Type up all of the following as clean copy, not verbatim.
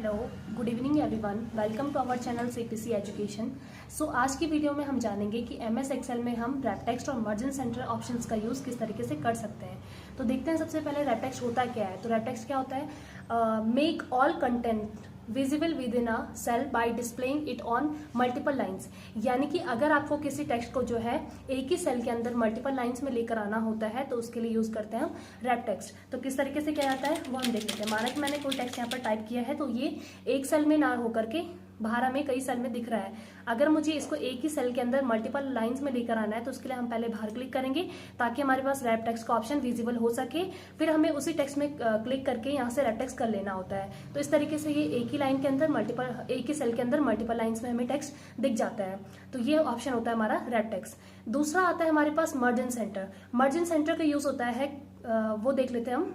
Hello, good evening everyone. Welcome to our channel CPC education. So आज की video में हम जानेंगे कि एमएस एक्सेल में हम रैप टेक्स्ट और मर्ज सेंटर ऑप्शंस का यूज़ किस तरीके से कर सकते हैं। तो देखते हैं सबसे पहले रैप टेक्स्ट होता क्या है। तो रैप टेक्स्ट क्या होता है? Make all content visible within a cell by displaying it on multiple lines. यानी कि अगर आपको किसी टेक्स्ट को जो है एक ही सेल के अंदर मल्टीपल लाइंस में लेकर आना होता है तो उसके लिए यूज करते हैं हम रैप टेक्स्ट। तो किस तरीके से क्या जाता है वो हम देख लेते हैं। माना कि मैंने कोई टेक्स्ट यहाँ पर टाइप किया है तो ये एक सेल में ना होकर के बाहर हमें कई सेल में दिख रहा है। अगर मुझे इसको एक ही सेल के अंदर मल्टीपल लाइंस में लेकर आना है तो उसके लिए हम पहले बाहर क्लिक करेंगे ताकि हमारे पास रैप टेक्स्ट का ऑप्शन विजिबल हो सके। फिर हमें उसी टेक्स्ट में क्लिक करके यहाँ से रैप टेक्स्ट कर लेना होता है। तो इस तरीके से ये एक ही लाइन के अंदर एक ही सेल के अंदर मल्टीपल लाइन्स में हमें टेक्स्ट दिख जाता है। तो ये ऑप्शन होता है हमारा रैप टेक्स्ट। दूसरा आता है हमारे पास मर्ज इन सेंटर। मर्ज इन सेंटर का यूज होता है वो देख लेते हैं हम।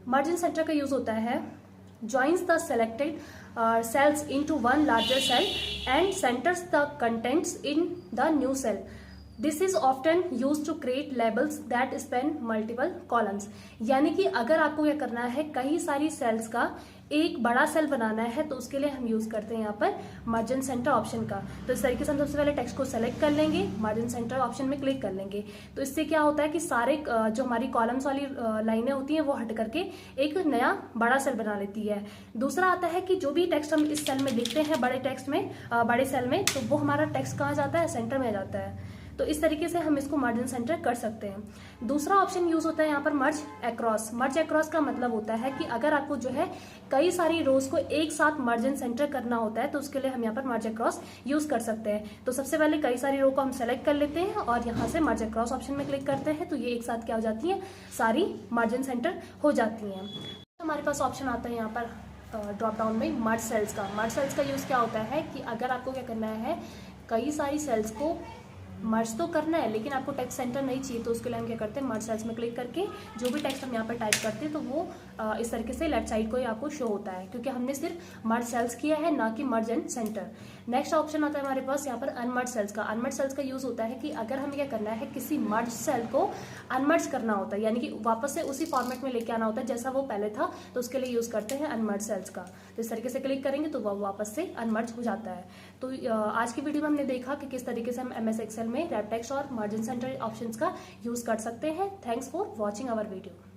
मर्ज इन सेंटर का यूज होता है joins the selected cells into one larger cell and centers the contents in the new cell. This is often used to create labels that span multiple columns. यानी कि अगर आपको क्या करना है कई सारी सेल्स का एक बड़ा सेल बनाना है तो उसके लिए हम यूज करते हैं यहाँ पर मार्जिन सेंटर ऑप्शन का। तो इस तरीके से हम सबसे पहले टेक्स्ट को सेलेक्ट कर लेंगे, मार्जिन सेंटर ऑप्शन में क्लिक कर लेंगे। तो इससे क्या होता है कि सारे जो हमारी कॉलम्स वाली लाइनें होती हैं वो हट करके एक नया बड़ा सेल बना लेती है। दूसरा आता है कि जो भी टेक्स्ट हम इस सेल में लिखते हैं बड़े टेक्स्ट में बड़े सेल में तो वो हमारा टेक्स्ट कहाँ जाता है, सेंटर में जाता है। तो इस तरीके से हम इसको मार्जिन सेंटर कर सकते हैं। दूसरा ऑप्शन यूज होता है यहाँ पर मर्ज अक्रॉस। मर्ज अक्रॉस का मतलब होता है कि अगर आपको जो है कई सारी रोज को एक साथ मार्जिन सेंटर करना होता है तो उसके लिए हम यहाँ पर मर्ज अक्रॉस यूज कर सकते हैं। तो सबसे पहले कई सारी रो को हम सेलेक्ट कर लेते हैं और यहाँ से मर्ज अक्रॉस ऑप्शन में क्लिक करते हैं तो ये एक साथ क्या हो जाती है, सारी मार्जिन सेंटर हो जाती हैं। हमारे पास ऑप्शन आता है यहाँ पर ड्रॉप डाउन में मर्ज सेल्स का। मर्ज सेल्स का यूज क्या होता है कि अगर आपको क्या करना है कई सारी सेल्स को मर्ज तो करना है लेकिन आपको टेक्स्ट सेंटर नहीं चाहिए तो उसके लिए हम क्या करते हैं मर्ज सेल्स में क्लिक करके जो भी टेक्स्ट हम यहाँ पर टाइप करते हैं तो वो इस तरीके से लेफ्ट साइड को ही आपको शो होता है क्योंकि हमने सिर्फ मर्ज सेल्स किया है ना कि मर्ज एंड सेंटर। नेक्स्ट ऑप्शन आता है हमारे पास यहाँ पर अनमर्ज सेल्स का। अनमर्ज सेल्स का यूज होता है कि अगर हमें क्या करना है किसी मर्ज सेल को अनमर्ज करना होता है यानी कि वापस से उसी फॉर्मेट में लेके आना होता है जैसा वो पहले था तो उसके लिए यूज करते हैं अनमर्ज सेल्स का। तो इस तरीके से क्लिक करेंगे तो वो वापस से अनमर्ज हो जाता है। तो आज की वीडियो में हमने देखा कि किस तरीके से हम एमएस एक्सेल में रैप टेक्स्ट और मार्जिन सेंटर ऑप्शंस का यूज कर सकते हैं। Thanks for watching our video.